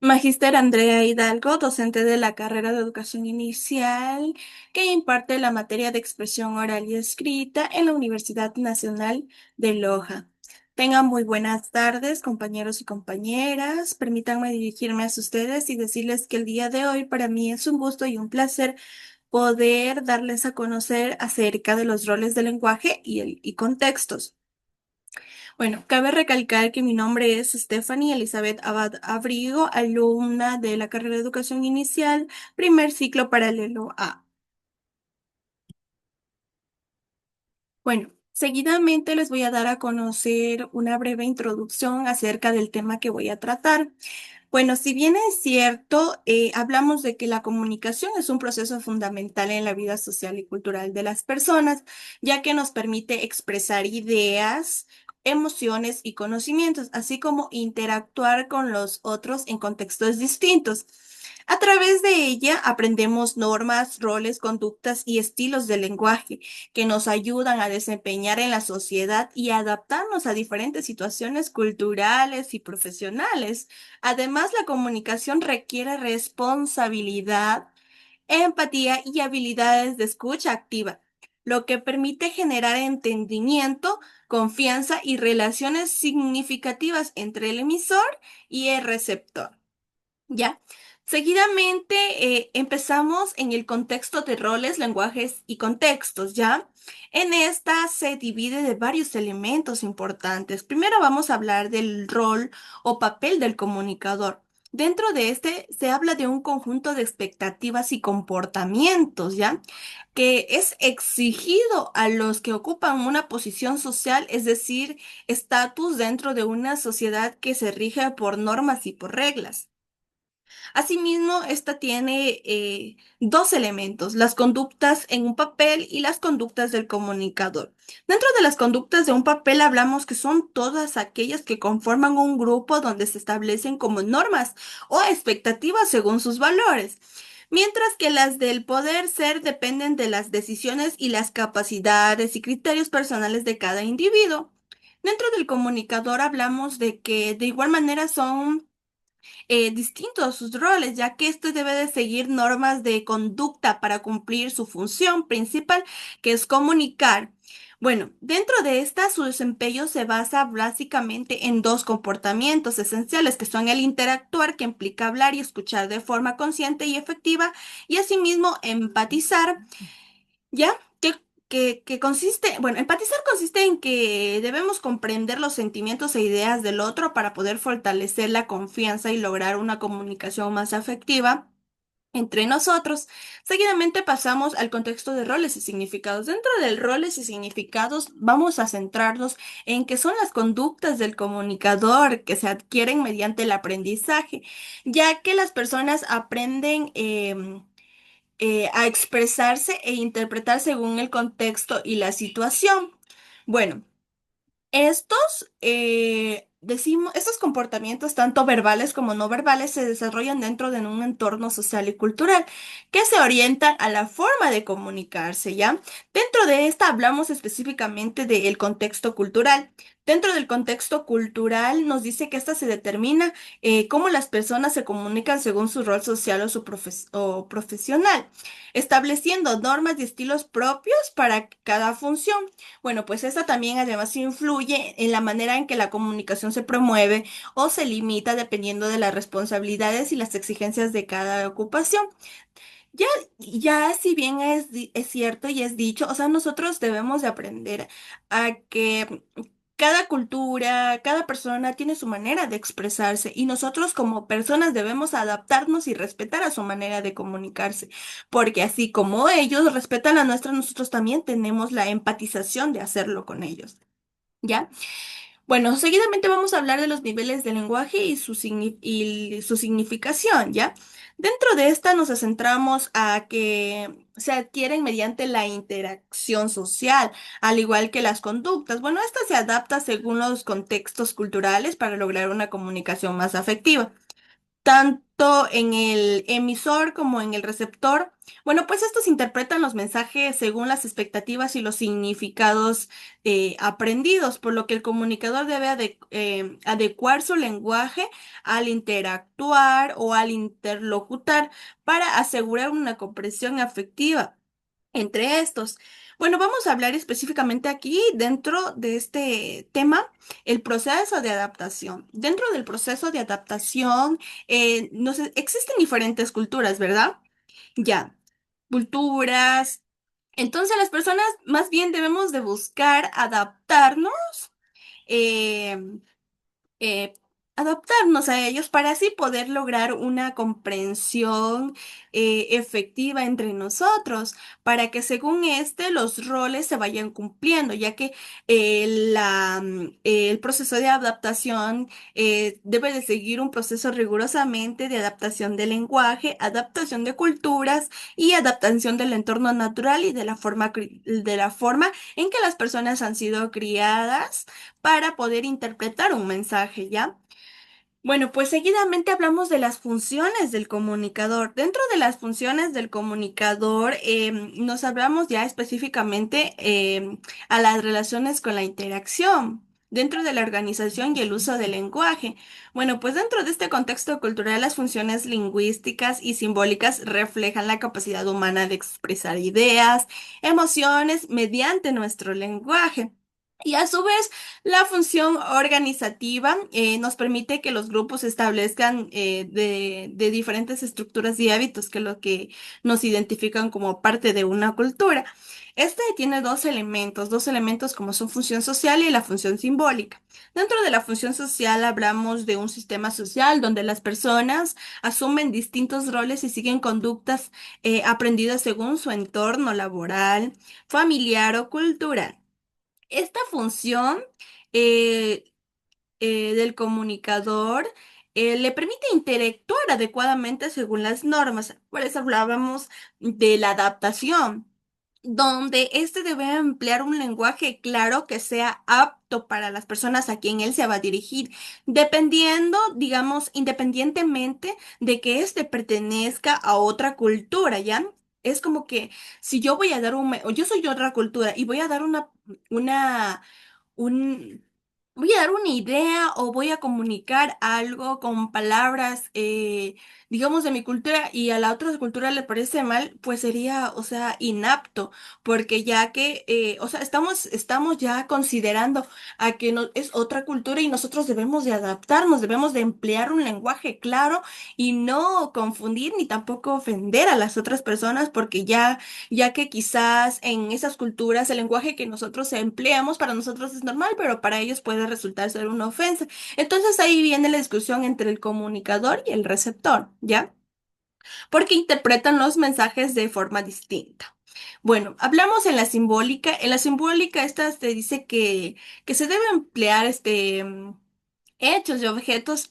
Magíster Andrea Hidalgo, docente de la carrera de Educación Inicial, que imparte la materia de expresión oral y escrita en la Universidad Nacional de Loja. Tengan muy buenas tardes, compañeros y compañeras. Permítanme dirigirme a ustedes y decirles que el día de hoy para mí es un gusto y un placer poder darles a conocer acerca de los roles del lenguaje y contextos. Bueno, cabe recalcar que mi nombre es Stephanie Elizabeth Abad Abrigo, alumna de la carrera de Educación Inicial, primer ciclo paralelo A. Bueno, seguidamente les voy a dar a conocer una breve introducción acerca del tema que voy a tratar. Bueno, si bien es cierto, hablamos de que la comunicación es un proceso fundamental en la vida social y cultural de las personas, ya que nos permite expresar ideas, emociones y conocimientos, así como interactuar con los otros en contextos distintos. A través de ella aprendemos normas, roles, conductas y estilos de lenguaje que nos ayudan a desempeñar en la sociedad y adaptarnos a diferentes situaciones culturales y profesionales. Además, la comunicación requiere responsabilidad, empatía y habilidades de escucha activa, lo que permite generar entendimiento, confianza y relaciones significativas entre el emisor y el receptor. ¿Ya? Seguidamente empezamos en el contexto de roles, lenguajes y contextos, ¿ya? En esta se divide de varios elementos importantes. Primero vamos a hablar del rol o papel del comunicador. Dentro de este se habla de un conjunto de expectativas y comportamientos, ¿ya? Que es exigido a los que ocupan una posición social, es decir, estatus dentro de una sociedad que se rige por normas y por reglas. Asimismo, esta tiene dos elementos, las conductas en un papel y las conductas del comunicador. Dentro de las conductas de un papel hablamos que son todas aquellas que conforman un grupo donde se establecen como normas o expectativas según sus valores, mientras que las del poder ser dependen de las decisiones y las capacidades y criterios personales de cada individuo. Dentro del comunicador hablamos de que de igual manera son distintos sus roles, ya que este debe de seguir normas de conducta para cumplir su función principal, que es comunicar. Bueno, dentro de esta, su desempeño se basa básicamente en dos comportamientos esenciales, que son el interactuar, que implica hablar y escuchar de forma consciente y efectiva, y asimismo empatizar, ¿ya? Que consiste, bueno, empatizar consiste en que debemos comprender los sentimientos e ideas del otro para poder fortalecer la confianza y lograr una comunicación más afectiva entre nosotros. Seguidamente pasamos al contexto de roles y significados. Dentro de roles y significados vamos a centrarnos en qué son las conductas del comunicador que se adquieren mediante el aprendizaje, ya que las personas aprenden a expresarse e interpretar según el contexto y la situación. Bueno, estos comportamientos, tanto verbales como no verbales, se desarrollan dentro de un entorno social y cultural que se orientan a la forma de comunicarse, ¿ya? Dentro de esta hablamos específicamente del contexto cultural. Dentro del contexto cultural nos dice que esta se determina cómo las personas se comunican según su rol social o o profesional, estableciendo normas y estilos propios para cada función. Bueno, pues esta también además influye en la manera en que la comunicación se promueve o se limita dependiendo de las responsabilidades y las exigencias de cada ocupación. Ya, ya si bien es cierto y es dicho, o sea, nosotros debemos de aprender a que cada cultura, cada persona tiene su manera de expresarse y nosotros como personas debemos adaptarnos y respetar a su manera de comunicarse, porque así como ellos respetan la nuestra, nosotros también tenemos la empatización de hacerlo con ellos. ¿Ya? Bueno, seguidamente vamos a hablar de los niveles de lenguaje y y su significación, ¿ya? Dentro de esta nos centramos a que se adquieren mediante la interacción social, al igual que las conductas. Bueno, esta se adapta según los contextos culturales para lograr una comunicación más afectiva. tanto en el emisor como en el receptor. Bueno, pues estos interpretan los mensajes según las expectativas y los significados aprendidos, por lo que el comunicador debe adecuar su lenguaje al interactuar o al interlocutar para asegurar una comprensión afectiva entre estos. Bueno, vamos a hablar específicamente aquí dentro de este tema, el proceso de adaptación. Dentro del proceso de adaptación, no sé, existen diferentes culturas, ¿verdad? Ya, culturas. Entonces las personas más bien debemos de buscar adaptarnos. em, eh, adaptarnos a ellos para así poder lograr una comprensión efectiva entre nosotros, para que según los roles se vayan cumpliendo, ya que el proceso de adaptación debe de seguir un proceso rigurosamente de adaptación del lenguaje, adaptación de culturas y adaptación del entorno natural y de la forma en que las personas han sido criadas para poder interpretar un mensaje, ¿ya? Bueno, pues seguidamente hablamos de las funciones del comunicador. Dentro de las funciones del comunicador, nos hablamos ya específicamente a las relaciones con la interacción. Dentro de la organización y el uso del lenguaje. Bueno, pues dentro de este contexto cultural, las funciones lingüísticas y simbólicas reflejan la capacidad humana de expresar ideas, emociones mediante nuestro lenguaje. Y a su vez, la función organizativa nos permite que los grupos establezcan de diferentes estructuras y hábitos, que es lo que nos identifican como parte de una cultura. Este tiene dos elementos como son función social y la función simbólica. Dentro de la función social hablamos de un sistema social donde las personas asumen distintos roles y siguen conductas aprendidas según su entorno laboral, familiar o cultural. Esta función eh, del comunicador le permite interactuar adecuadamente según las normas. Por eso hablábamos de la adaptación, donde éste debe emplear un lenguaje claro que sea apto para las personas a quien él se va a dirigir, dependiendo, digamos, independientemente de que éste pertenezca a otra cultura, ¿ya? Es como que si yo voy a dar o yo soy de otra cultura y voy a dar una, un, voy a dar una idea o voy a comunicar algo con palabras, digamos, de mi cultura y a la otra cultura le parece mal, pues sería, o sea, inapto, porque ya que, o sea, estamos ya considerando a que no, es otra cultura y nosotros debemos de adaptarnos, debemos de emplear un lenguaje claro y no confundir ni tampoco ofender a las otras personas, porque ya que quizás en esas culturas el lenguaje que nosotros empleamos para nosotros es normal, pero para ellos puede resultar ser una ofensa. Entonces ahí viene la discusión entre el comunicador y el receptor, ¿ya? Porque interpretan los mensajes de forma distinta. Bueno, hablamos en la simbólica. En la simbólica, esta te dice que se debe emplear hechos y objetos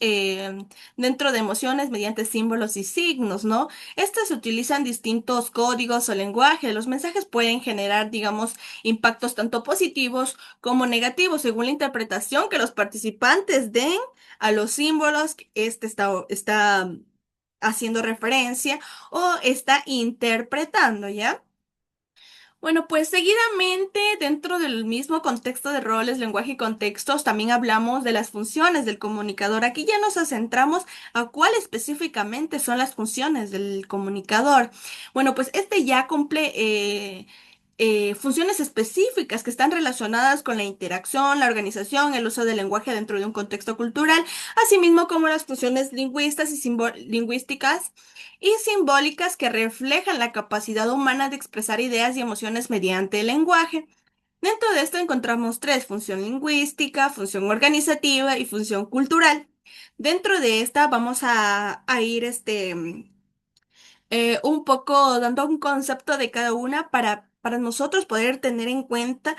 dentro de emociones mediante símbolos y signos, ¿no? Estas utilizan distintos códigos o lenguaje. Los mensajes pueden generar, digamos, impactos tanto positivos como negativos según la interpretación que los participantes den a los símbolos que está haciendo referencia o está interpretando, ¿ya? Bueno, pues seguidamente, dentro del mismo contexto de roles, lenguaje y contextos, también hablamos de las funciones del comunicador. Aquí ya nos centramos a cuál específicamente son las funciones del comunicador. Bueno, pues este ya cumple funciones específicas que están relacionadas con la interacción, la organización, el uso del lenguaje dentro de un contexto cultural, asimismo como las funciones lingüísticas y simbólicas que reflejan la capacidad humana de expresar ideas y emociones mediante el lenguaje. Dentro de esto encontramos tres: función lingüística, función organizativa y función cultural. Dentro de esta vamos a ir un poco dando un concepto de cada una para nosotros poder tener en cuenta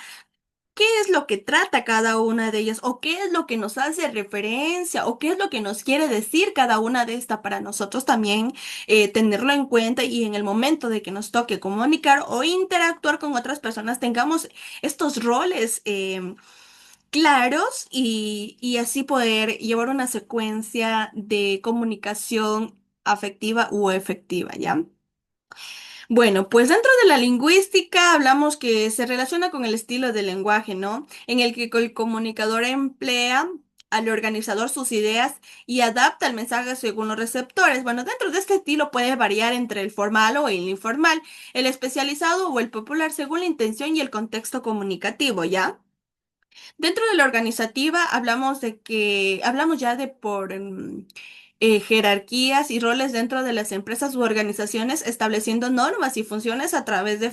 qué es lo que trata cada una de ellas, o qué es lo que nos hace referencia, o qué es lo que nos quiere decir cada una de estas para nosotros también tenerlo en cuenta y en el momento de que nos toque comunicar o interactuar con otras personas tengamos estos roles claros y así poder llevar una secuencia de comunicación afectiva u efectiva, ¿ya? Bueno, pues dentro de la lingüística hablamos que se relaciona con el estilo del lenguaje, ¿no? En el que el comunicador emplea al organizador sus ideas y adapta el mensaje según los receptores. Bueno, dentro de este estilo puede variar entre el formal o el informal, el especializado o el popular según la intención y el contexto comunicativo, ¿ya? Dentro de la organizativa hablamos de que, hablamos ya de jerarquías y roles dentro de las empresas u organizaciones, estableciendo normas y funciones a través de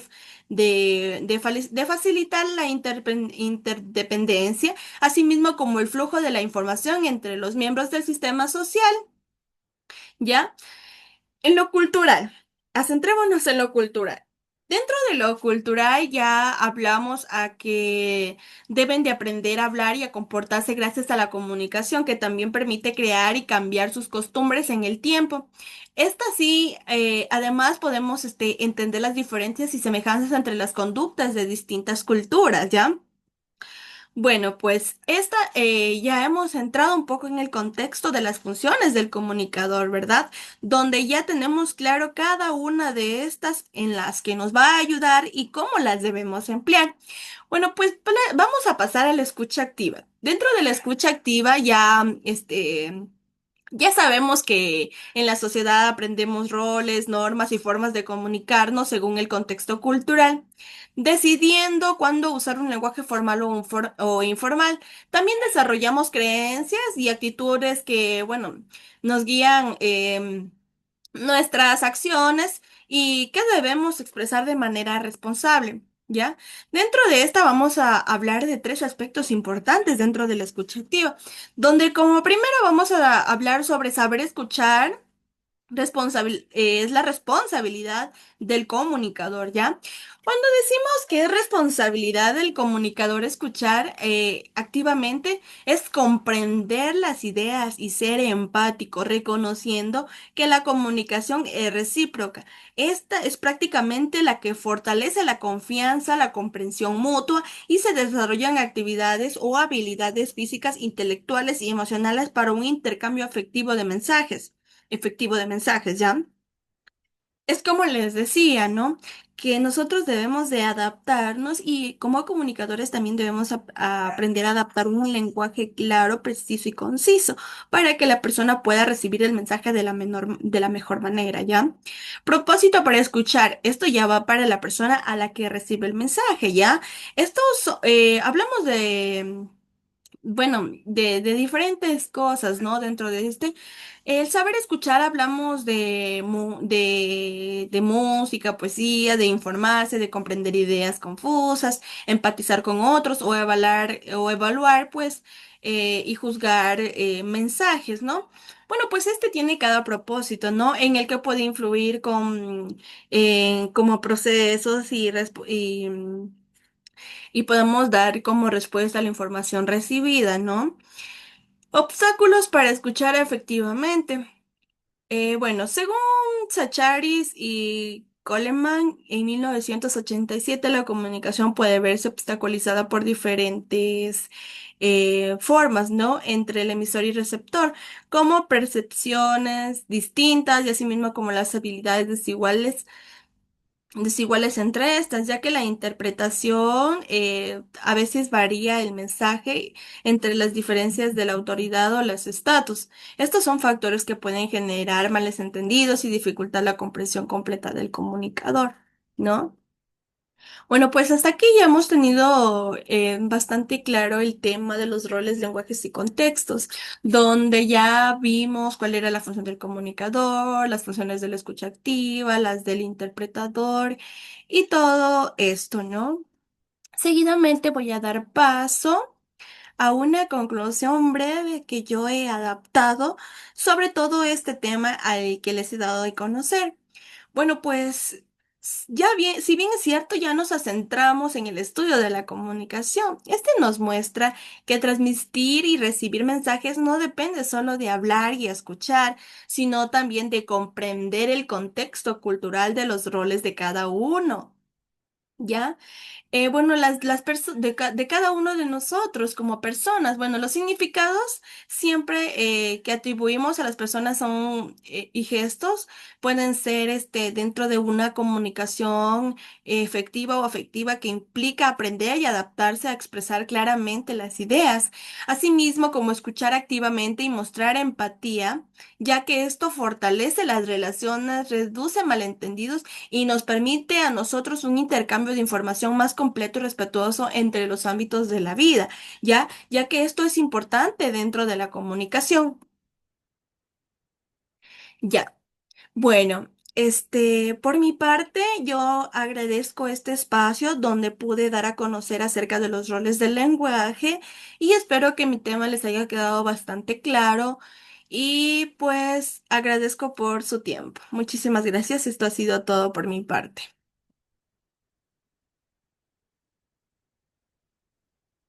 facilitar la interdependencia, asimismo como el flujo de la información entre los miembros del sistema social, ¿ya? En lo cultural, centrémonos en lo cultural. Dentro de lo cultural ya hablamos a que deben de aprender a hablar y a comportarse gracias a la comunicación, que también permite crear y cambiar sus costumbres en el tiempo. Esta sí, además podemos entender las diferencias y semejanzas entre las conductas de distintas culturas, ¿ya? Bueno, pues ya hemos entrado un poco en el contexto de las funciones del comunicador, ¿verdad? Donde ya tenemos claro cada una de estas en las que nos va a ayudar y cómo las debemos emplear. Bueno, pues vamos a pasar a la escucha activa. Dentro de la escucha activa ya sabemos que en la sociedad aprendemos roles, normas y formas de comunicarnos según el contexto cultural, decidiendo cuándo usar un lenguaje formal o informal. También desarrollamos creencias y actitudes que, bueno, nos guían nuestras acciones y que debemos expresar de manera responsable. ¿Ya? Dentro de esta vamos a hablar de tres aspectos importantes dentro de la escucha activa, donde como primero vamos a hablar sobre saber escuchar, es la responsabilidad del comunicador, ¿ya? Cuando decimos que es responsabilidad del comunicador escuchar activamente, es comprender las ideas y ser empático, reconociendo que la comunicación es recíproca. Esta es prácticamente la que fortalece la confianza, la comprensión mutua y se desarrollan actividades o habilidades físicas, intelectuales y emocionales para un intercambio efectivo de mensajes, ¿ya? Es como les decía, ¿no? Que nosotros debemos de adaptarnos y como comunicadores también debemos a aprender a adaptar un lenguaje claro, preciso y conciso para que la persona pueda recibir el mensaje de la mejor manera, ¿ya? Propósito para escuchar. Esto ya va para la persona a la que recibe el mensaje, ¿ya? Hablamos de bueno, de diferentes cosas, ¿no? Dentro de el saber escuchar hablamos de música, poesía, de informarse, de comprender ideas confusas, empatizar con otros o evaluar, pues, y juzgar mensajes, ¿no? Bueno, pues este tiene cada propósito, ¿no? En el que puede influir como procesos y podemos dar como respuesta a la información recibida, ¿no? Obstáculos para escuchar efectivamente. Bueno, según Sacharis y Coleman, en 1987 la comunicación puede verse obstaculizada por diferentes formas, ¿no? Entre el emisor y receptor, como percepciones distintas y asimismo como las habilidades desiguales entre estas, ya que la interpretación a veces varía el mensaje entre las diferencias de la autoridad o los estatus. Estos son factores que pueden generar males entendidos y dificultar la comprensión completa del comunicador, ¿no? Bueno, pues hasta aquí ya hemos tenido bastante claro el tema de los roles, lenguajes y contextos, donde ya vimos cuál era la función del comunicador, las funciones de la escucha activa, las del interpretador y todo esto, ¿no? Seguidamente voy a dar paso a una conclusión breve que yo he adaptado sobre todo este tema al que les he dado a conocer. Bueno, pues ya bien, si bien es cierto, ya nos centramos en el estudio de la comunicación. Este nos muestra que transmitir y recibir mensajes no depende solo de hablar y escuchar, sino también de comprender el contexto cultural de los roles de cada uno. ¿Ya? Bueno, de cada uno de nosotros como personas, bueno, los significados siempre que atribuimos a las personas son y gestos pueden ser dentro de una comunicación efectiva o afectiva que implica aprender y adaptarse a expresar claramente las ideas, asimismo como escuchar activamente y mostrar empatía, ya que esto fortalece las relaciones, reduce malentendidos y nos permite a nosotros un intercambio de información más completo y respetuoso entre los ámbitos de la vida, ya que esto es importante dentro de la comunicación. Ya, bueno, por mi parte, yo agradezco este espacio donde pude dar a conocer acerca de los roles del lenguaje y espero que mi tema les haya quedado bastante claro y pues agradezco por su tiempo. Muchísimas gracias. Esto ha sido todo por mi parte.